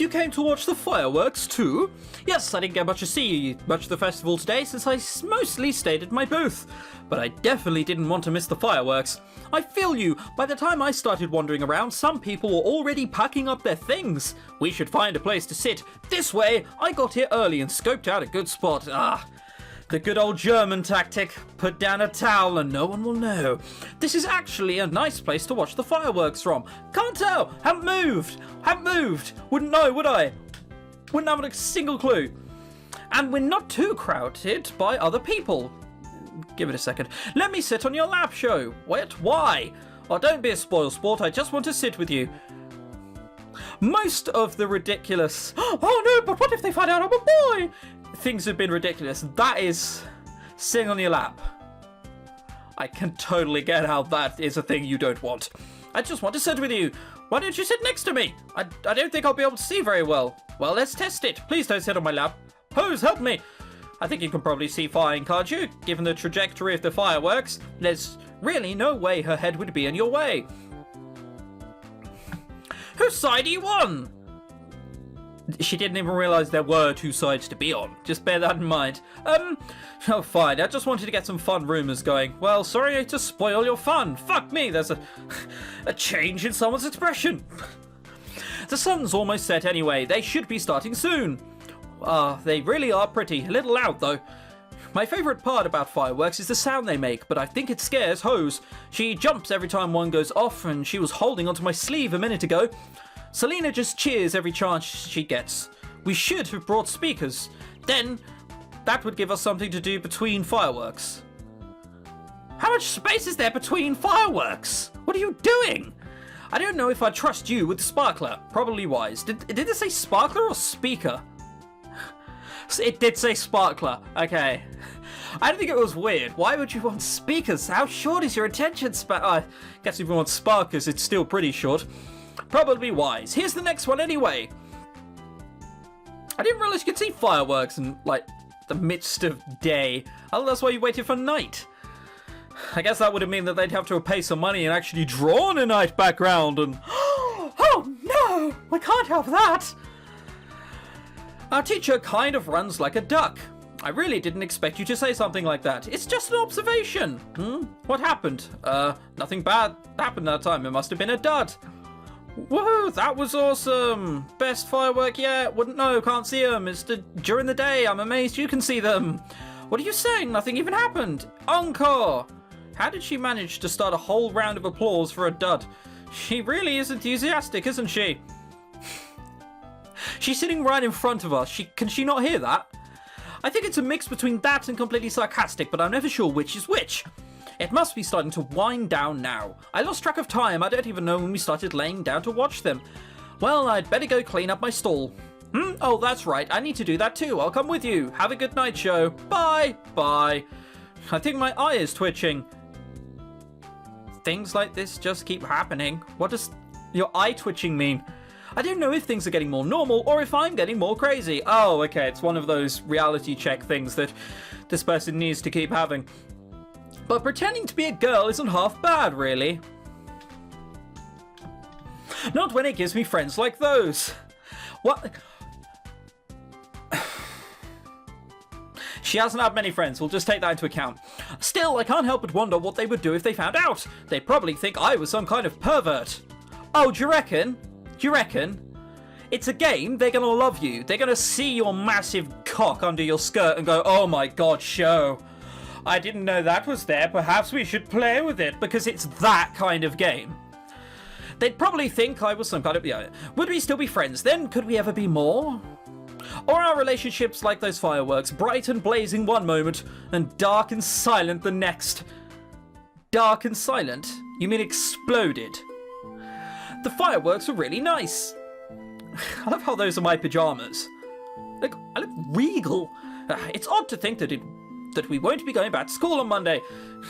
you came to watch the fireworks too? Yes, I didn't get much to see much of the festival today since I mostly stayed at my booth. But I definitely didn't want to miss the fireworks. I feel you. By the time I started wandering around, some people were already packing up their things. We should find a place to sit. This way, I got here early and scoped out a good spot. The good old German tactic. Put down a towel and no one will know. This is actually a nice place to watch the fireworks from. Can't tell. Haven't moved. Wouldn't know, would I? Wouldn't have a single clue. And we're not too crowded by other people. Give it a second. Let me sit on your lap, show. Wait, why? Oh, don't be a spoilsport. I just want to sit with you. Most of the ridiculous... Oh no, but what if they find out I'm a boy? Things have been ridiculous. That is sitting on your lap. I can totally get how that is a thing you don't want. I just want to sit with you. Why don't you sit next to me? I don't think I'll be able to see very well. Well, let's test it. Please don't sit on my lap. Pose, help me. I think you can probably see fine, can't you? Given the trajectory of the fireworks, there's really no way her head would be in your way. Whose side are you on? She didn't even realise there were two sides to be on. Just bear that in mind. Oh fine, I just wanted to get some fun rumours going. Well, sorry to spoil your fun. Fuck me, there's a change in someone's expression. The sun's almost set anyway. They should be starting soon. They really are pretty. A little loud though. My favourite part about fireworks is the sound they make, but I think it scares Hose. She jumps every time one goes off, and she was holding onto my sleeve a minute ago. Selena just cheers every chance she gets. We should have brought speakers. Then, that would give us something to do between fireworks. How much space is there between fireworks? What are you doing? I don't know if I trust you with the sparkler. Probably wise. Did it say sparkler or speaker? It did say sparkler. Okay. I don't think it was weird. Why would you want speakers? How short is your attention span? I guess if you want sparkers, it's still pretty short. Probably wise. Here's the next one anyway. I didn't realize you could see fireworks in, like, the midst of day. Oh, that's why you waited for night. I guess that would have meant that they'd have to pay some money and actually draw on a night background and... Oh no! I can't have that! Our teacher kind of runs like a duck. I really didn't expect you to say something like that. It's just an observation. What happened? Nothing bad happened that time. It must have been a dud. Woohoo, that was awesome. Best firework yet. Wouldn't know, can't see them. It's during the day. I'm amazed you can see them. What are you saying? Nothing even happened. Encore. How did she manage to start a whole round of applause for a dud? She really is enthusiastic, isn't she? She's sitting right in front of us. Can she not hear that? I think it's a mix between that and completely sarcastic, but I'm never sure which is which. It must be starting to wind down now. I lost track of time. I don't even know when we started laying down to watch them. Well, I'd better go clean up my stall. Oh, that's right. I need to do that too. I'll come with you. Have a good night, show. Bye. Bye. I think my eye is twitching. Things like this just keep happening. What does your eye twitching mean? I don't know if things are getting more normal or if I'm getting more crazy. Oh, okay. It's one of those reality check things that this person needs to keep having. But pretending to be a girl isn't half bad, really. Not when it gives me friends like those. What? She hasn't had many friends, we'll just take that into account. Still, I can't help but wonder what they would do if they found out. They'd probably think I was some kind of pervert. Oh, do you reckon? Do you reckon? It's a game, they're gonna love you. They're gonna see your massive cock under your skirt and go, oh my god, show. I didn't know that was there, perhaps we should play with it, because it's that kind of game. They'd probably think I was some kind of... Yeah. Would we still be friends then? Could we ever be more? Or are relationships like those fireworks, bright and blazing one moment, and dark and silent the next? Dark and silent? You mean exploded? The fireworks are really nice. I love how those are my pyjamas. Look, I look regal. It's odd to think that we won't be going back to school on Monday.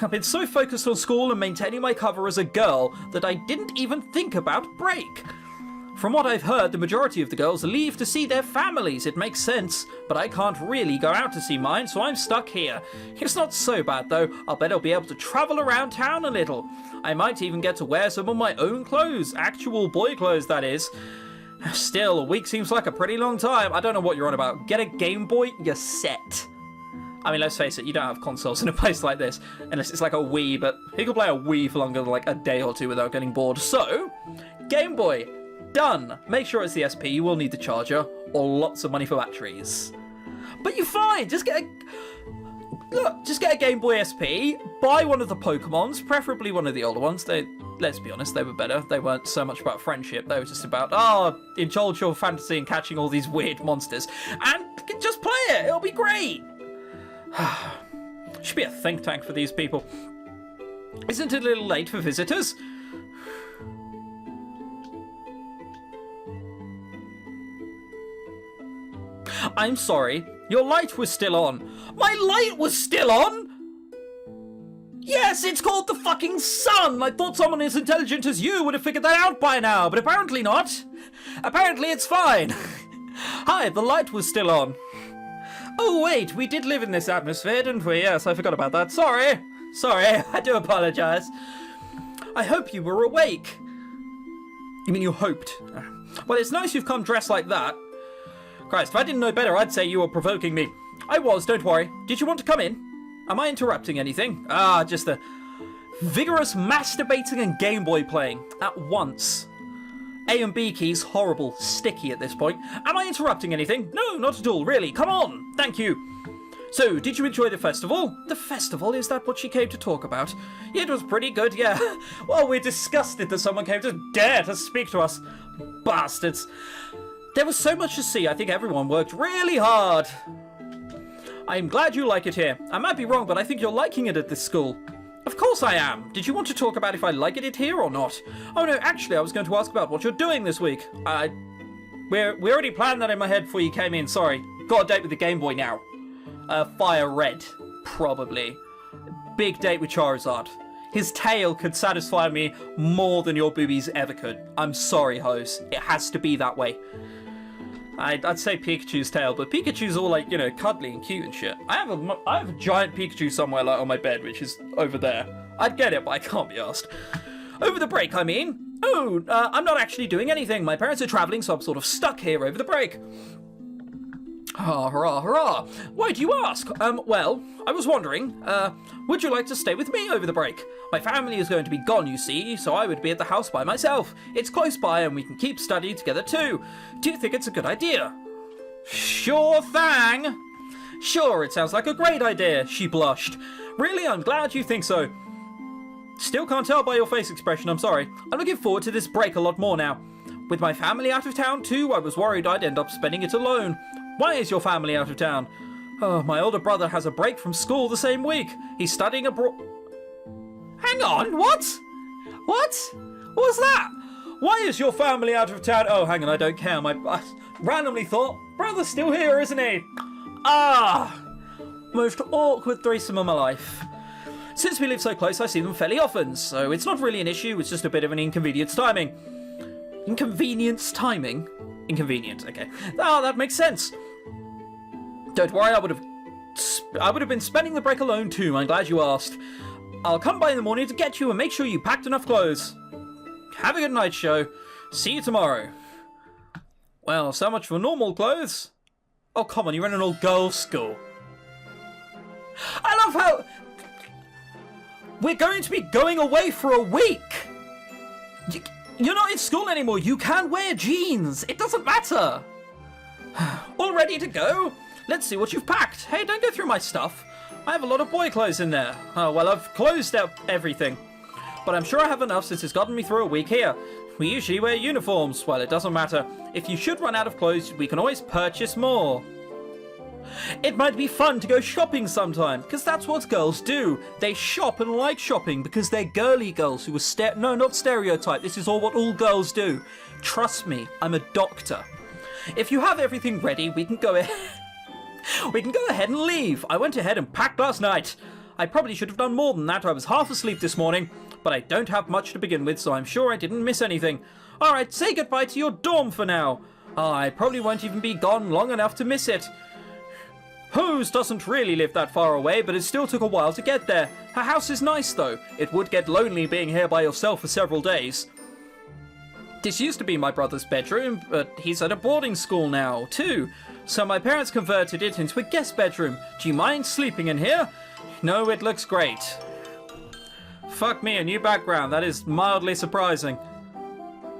I've been so focused on school and maintaining my cover as a girl that I didn't even think about break. From what I've heard, the majority of the girls leave to see their families. It makes sense, but I can't really go out to see mine, so I'm stuck here. It's not so bad though. I'll bet I'll be able to travel around town a little. I might even get to wear some of my own clothes, actual boy clothes that is. Still, a week seems like a pretty long time. I don't know what you're on about. Get a Game Boy, you're set. I mean, let's face it, you don't have consoles in a place like this, unless it's like a Wii, but who can play a Wii for longer than like a day or two without getting bored? So, Game Boy, done. Make sure it's the SP, you will need the charger, or lots of money for batteries. But you're fine, just get a Game Boy SP, buy one of the Pokemons, preferably one of the older ones. Let's be honest, they were better. They weren't so much about friendship, they were just about, indulge your fantasy and catching all these weird monsters. And just play it, it'll be great. Should be a think tank for these people. Isn't it a little late for visitors? I'm sorry, your light was still on. My light was still on? Yes, it's called the fucking sun! I thought someone as intelligent as you would have figured that out by now, but apparently not. Apparently it's fine. Hi, the light was still on. Oh wait, we did live in this atmosphere, didn't we? Yes, I forgot about that. Sorry, I do apologise. I hope you were awake. You mean you hoped? Well, it's nice you've come dressed like that. Christ, if I didn't know better, I'd say you were provoking me. I was, don't worry. Did you want to come in? Am I interrupting anything? Just the vigorous masturbating and Game Boy playing at once. A and B keys, horrible, sticky at this point. Am I interrupting anything? No, not at all, really. Come on. Thank you. So, did you enjoy the festival? The festival? Is that what she came to talk about? It was pretty good, yeah. Well, we're disgusted that someone came to dare to speak to us. Bastards. There was so much to see. I think everyone worked really hard. I'm glad you like it here. I might be wrong, but I think you're liking it at this school. Of course I am. Did you want to talk about if I like it here or not? Oh no, actually I was going to ask about what you're doing this week. We already planned that in my head before you came in, sorry. Got a date with the Game Boy now. Fire Red, probably. Big date with Charizard. His tail could satisfy me more than your boobies ever could. I'm sorry, Hose. It has to be that way. I'd say Pikachu's tail, but Pikachu's all like, you know, cuddly and cute and shit. I have a giant Pikachu somewhere like on my bed, which is over there. I'd get it, but I can't be asked. Over the break, I mean. Oh, I'm not actually doing anything. My parents are travelling, so I'm sort of stuck here over the break. Ah, hurrah, hurrah. Why do you ask? Well, I was wondering, would you like to stay with me over the break? My family is going to be gone, you see, so I would be at the house by myself. It's close by and we can keep studying together too. Do you think it's a good idea? Sure thing. Sure, it sounds like a great idea, she blushed. Really, I'm glad you think so. Still can't tell by your face expression, I'm sorry. I'm looking forward to this break a lot more now. With my family out of town too, I was worried I'd end up spending it alone. Why is your family out of town? Oh, my older brother has a break from school the same week. He's studying abroad. Hang on, what? What? What was that? Why is your family out of town? Oh, hang on, I don't care. I randomly thought, brother's still here, isn't he? Most awkward threesome of my life. Since we live so close, I see them fairly often, so it's not really an issue, it's just a bit of an inconvenience timing. Inconvenience timing? Inconvenient, okay. Oh, that makes sense. Don't worry, I would have been spending the break alone too. I'm glad you asked. I'll come by in the morning to get you and make sure you packed enough clothes. Have a good night, show. See you tomorrow. Well, so much for normal clothes. Oh, come on, you're in an all-girls school. I love how we're going to be going away for a week. You're not in school anymore. You can wear jeans. It doesn't matter. All ready to go? Let's see what you've packed. Hey, don't go through my stuff. I have a lot of boy clothes in there. Oh, well, I've closed out everything. But I'm sure I have enough since it's gotten me through a week here. We usually wear uniforms. Well, it doesn't matter. If you should run out of clothes, we can always purchase more. It might be fun to go shopping sometime, because that's what girls do. They shop and like shopping because they're girly girls who are not stereotype. This is what all girls do. Trust me, I'm a doctor. If you have everything ready, we can go ahead. We can go ahead and leave. I went ahead and packed last night. I probably should have done more than that. I was half asleep this morning, but I don't have much to begin with, so I'm sure I didn't miss anything. All right, say goodbye to your dorm for now. I probably won't even be gone long enough to miss it. Hose doesn't really live that far away, but it still took a while to get there. Her house is nice, though. It would get lonely being here by yourself for several days. This used to be my brother's bedroom, but he's at a boarding school now, too. So my parents converted it into a guest bedroom. Do you mind sleeping in here? No, it looks great. Fuck me, a new background. That is mildly surprising.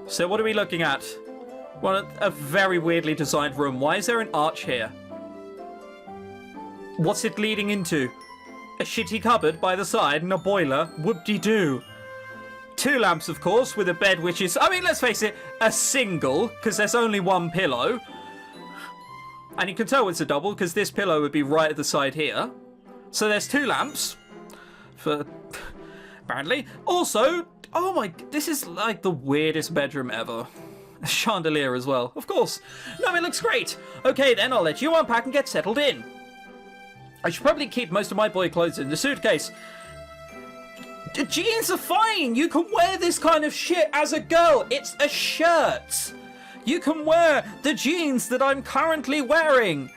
So what are we looking at? Well, a very weirdly designed room. Why is there an arch here? What's it leading into? A shitty cupboard by the side and a boiler? Whoop-de-doo. 2 lamps, of course, with a bed which is, I mean, let's face it, a single, because there's only 1 pillow. And you can tell it's a double, because this pillow would be right at the side here. So there's 2 lamps. For... apparently. Also, oh my, this is like the weirdest bedroom ever. A chandelier as well, of course. No, it looks great. Okay, then I'll let you unpack and get settled in. I should probably keep most of my boy clothes in the suitcase. Jeans are fine. You can wear this kind of shit as a girl. It's a shirt. You can wear the jeans that I'm currently wearing.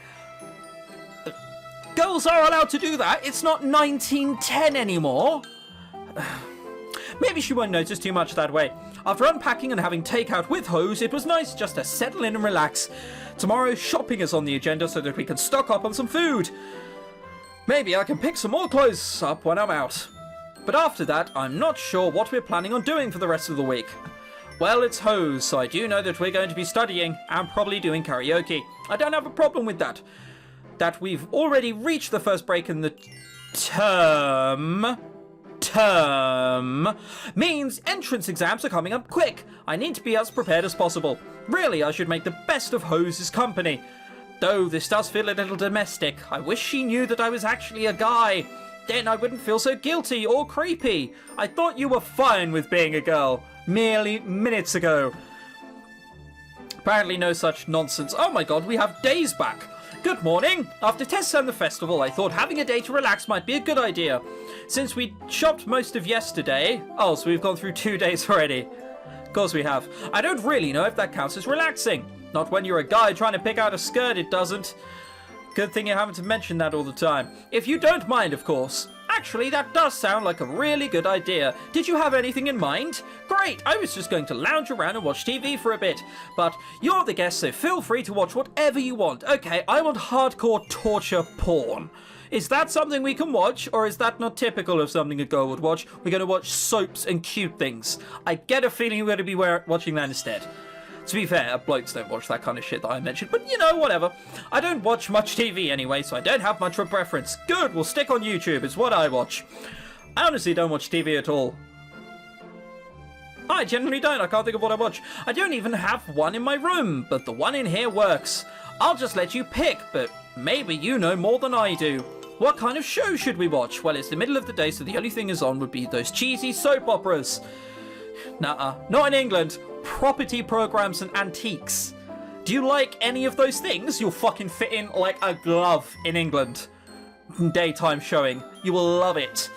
Girls are allowed to do that. It's not 1910 anymore. Maybe she won't notice too much that way. After unpacking and having takeout with hose, it was nice just to settle in and relax. Tomorrow, shopping is on the agenda so that we can stock up on some food. Maybe I can pick some more clothes up when I'm out. But after that, I'm not sure what we're planning on doing for the rest of the week. Well, it's hose, so I do know that we're going to be studying and probably doing karaoke. I don't have a problem with that. That we've already reached the first break in the term means entrance exams are coming up quick. I need to be as prepared as possible. Really, I should make the best of Hose's company. Though this does feel a little domestic. I wish she knew that I was actually a guy. Then I wouldn't feel so guilty or creepy. I thought you were fine with being a girl. Merely minutes ago. Apparently no such nonsense. Oh my god, we have Days back. Good morning. After tests and the festival, I thought having a day to relax might be a good idea. Since we shopped most of yesterday... Oh, so we've gone through 2 days already. Of course we have. I don't really know if that counts as relaxing. Not when you're a guy trying to pick out a skirt, it doesn't. Good thing you're having to mention that all the time. If you don't mind, of course. Actually, that does sound like a really good idea. Did you have anything in mind? Great, I was just going to lounge around and watch TV for a bit. But you're the guest, so feel free to watch whatever you want. Okay, I want hardcore torture porn. Is that something we can watch, or is that not typical of something a girl would watch? We're going to watch soaps and cute things. I get a feeling we're going to be watching that instead. To be fair, blokes don't watch that kind of shit that I mentioned, but you know, whatever. I don't watch much TV anyway, so I don't have much of a preference. Good, we'll stick on YouTube, it's what I watch. I honestly don't watch TV at all. I generally don't, I can't think of what I watch. I don't even have one in my room, but the one in here works. I'll just let you pick, but maybe you know more than I do. What kind of show should we watch? Well, it's the middle of the day, so the only thing is on would be those cheesy soap operas. Nuh-uh, not in England. Property programs and antiques. Do you like any of those things? You'll fucking fit in like a glove in England. Daytime showing. You will love it.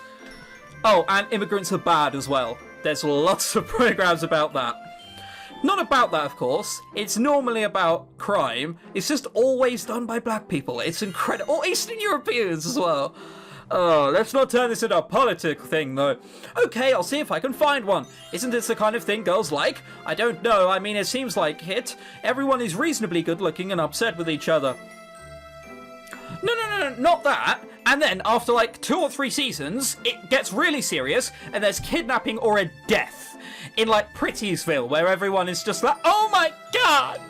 Oh, and Immigrants Are Bad as well. There's lots of programs about that. Not about that, of course. It's normally about crime. It's just always done by black people. It's incredible. Or Eastern Europeans as well. Oh, let's not turn this into a politic thing, though. Okay, I'll see if I can find one. Isn't this the kind of thing girls like? I don't know. I mean, it seems like it. Everyone is reasonably good-looking and upset with each other. No, not that. And then, after like 2 or 3 seasons, it gets really serious, and there's kidnapping or a death. In like Prettiesville, where everyone is just like, oh my god!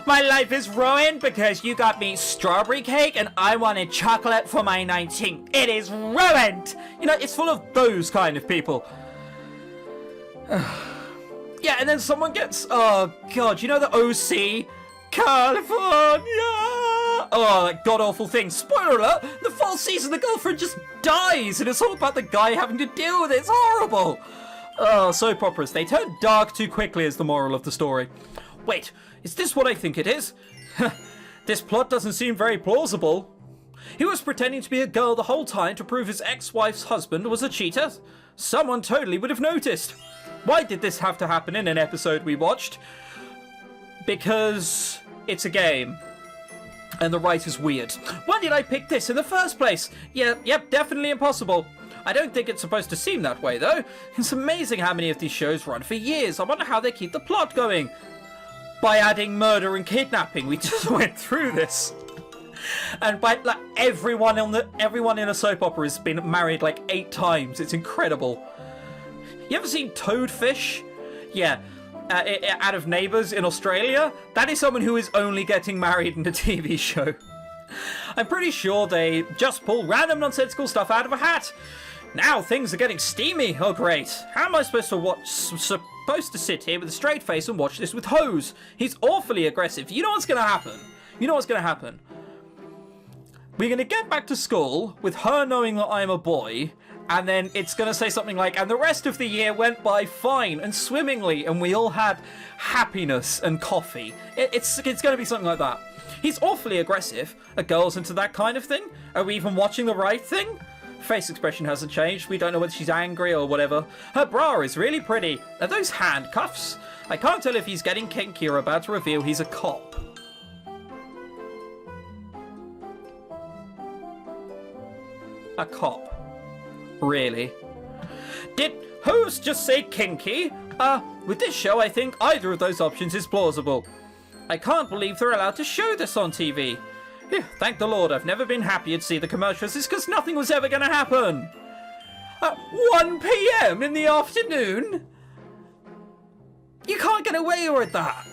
My life is ruined because you got me strawberry cake and I wanted chocolate for my 19th. It is ruined! You know, it's full of those kind of people. Yeah, and then someone gets... Oh, God, you know the OC? California! Oh, that god-awful thing. Spoiler alert, the 4th season, the girlfriend just dies, and it's all about the guy having to deal with it. It's horrible. Oh, soap operas. They turn dark too quickly is the moral of the story. Wait, is this what I think it is? This plot doesn't seem very plausible. He was pretending to be a girl the whole time to prove his ex-wife's husband was a cheater. Someone totally would have noticed. Why did this have to happen in an episode we watched? Because it's a game. And the writer's weird. Why did I pick this in the first place? Yep, definitely impossible. I don't think it's supposed to seem that way, though. It's amazing how many of these shows run for years. I wonder how they keep the plot going. By adding murder and kidnapping. We just went through this. And by like everyone in a soap opera has been married like 8 times. It's incredible. You ever seen Toadfish? Yeah. Out of Neighbours in Australia? That is someone who is only getting married in a TV show. I'm pretty sure they just pull random nonsensical stuff out of a hat. Now things are getting steamy. Oh great. How am I supposed to sit here with a straight face and watch this with hose? He's awfully aggressive. You know what's going to happen? We're going to get back to school with her knowing that I'm a boy, and then it's going to say something like, and the rest of the year went by fine and swimmingly, and we all had happiness and coffee. It's going to be something like that. He's awfully aggressive. Are girls into that kind of thing? Are we even watching the right thing? Face expression hasn't changed. We don't know whether she's angry or whatever. Her bra is really pretty. Are those handcuffs? I can't tell if he's getting kinky or about to reveal he's a cop. A cop. Really? Did Hose just say kinky? With this show, I think either of those options is plausible. I can't believe they're allowed to show this on TV. Phew, thank the Lord, I've never been happier to see the commercials. It's because nothing was ever going to happen. At 1 PM in the afternoon? You can't get away with that.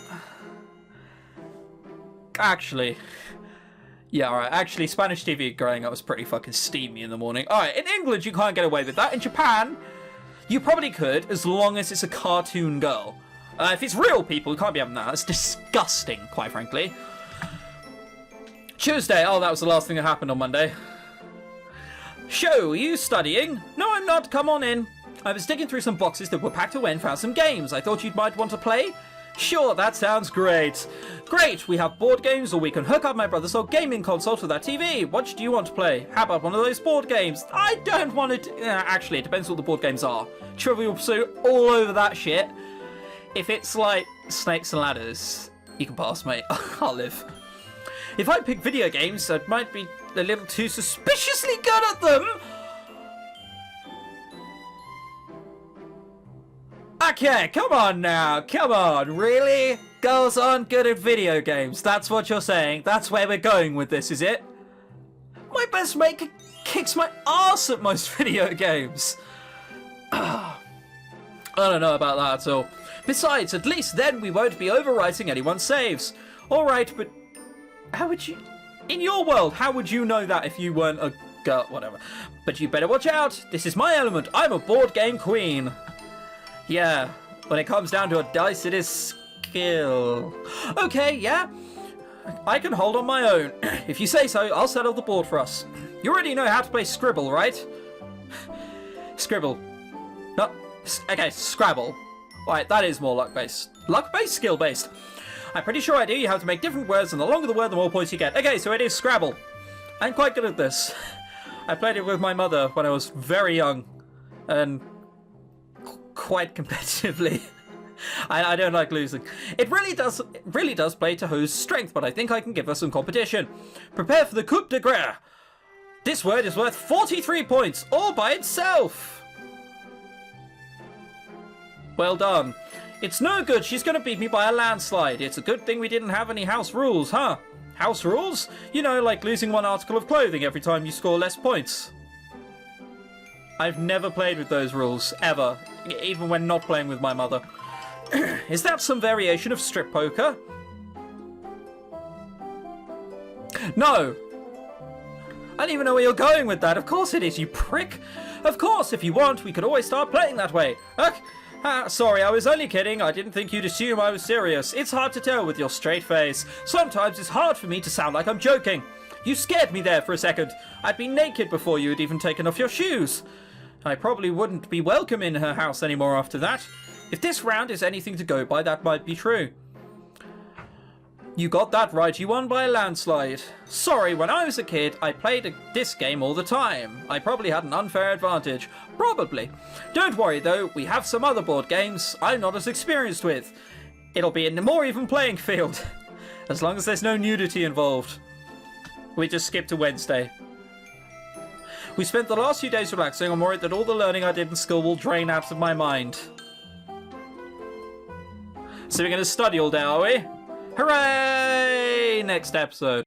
Actually... Yeah, alright. Actually, Spanish TV growing up was pretty fucking steamy in the morning. Alright, in England, you can't get away with that. In Japan, you probably could, as long as it's a cartoon girl. If it's real people, you can't be having that. It's disgusting, quite frankly. Tuesday. Oh, that was the last thing that happened on Monday. Show, are you studying? No, I'm not. Come on in. I was digging through some boxes that were packed away and found some games. I thought you might want to play. Sure, that sounds great. Great, we have board games, or we can hook up my brother's old gaming console to that TV. What do you want to play? How about one of those board games? I don't want to... actually, it depends what the board games are. Trivial Pursuit, all over that shit. If it's like Snakes and Ladders, you can pass, mate. I'll live. If I pick video games, I might be a little too suspiciously good at them. Okay, come on now, come on, really? Girls aren't good at video games, that's what you're saying? That's where we're going with this, is it? My best mate kicks my arse at most video games. I don't know about that at all. Besides, at least then we won't be overwriting anyone's saves. Alright, but how would you... In your world, how would you know that if you weren't a girl? Whatever. But you better watch out, this is my element, I'm a board game queen. Yeah, when it comes down to a dice, it is skill. Okay, yeah. I can hold on my own. If you say so, I'll settle the board for us. You already know how to play Scribble, right? Scribble. No, okay, Scrabble. Right, that is more luck-based. Luck-based? Skill-based. I'm pretty sure I do. You have to make different words, and the longer the word, the more points you get. Okay, so it is Scrabble. I'm quite good at this. I played it with my mother when I was very young. And... quite competitively. I don't like losing. It really does play to Ho's strength, but I think I can give her some competition. Prepare for the coup de grace. This word is worth 43 points, all by itself. Well done. It's no good, she's going to beat me by a landslide. It's a good thing we didn't have any house rules, huh? House rules? You know, like losing one article of clothing every time you score less points. I've never played with those rules, ever. Even when not playing with my mother. Is that some variation of strip poker? No! I don't even know where you're going with that. Of course it is, you prick. Of course, if you want, we could always start playing that way. Sorry, I was only kidding. I didn't think you'd assume I was serious. It's hard to tell with your straight face. Sometimes it's hard for me to sound like I'm joking. You scared me there for a second. I'd be naked before you had even taken off your shoes. I probably wouldn't be welcome in her house anymore after that. If this round is anything to go by, that might be true. You got that right, you won by a landslide. Sorry, when I was a kid, I played this game all the time. I probably had an unfair advantage. Probably. Don't worry though, we have some other board games I'm not as experienced with. It'll be a more even playing field. As long as there's no nudity involved. We just skip to Wednesday. We spent the last few days relaxing. I'm worried that all the learning I did in school will drain out of my mind. So we're going to study all day, are we? Hooray! Next episode.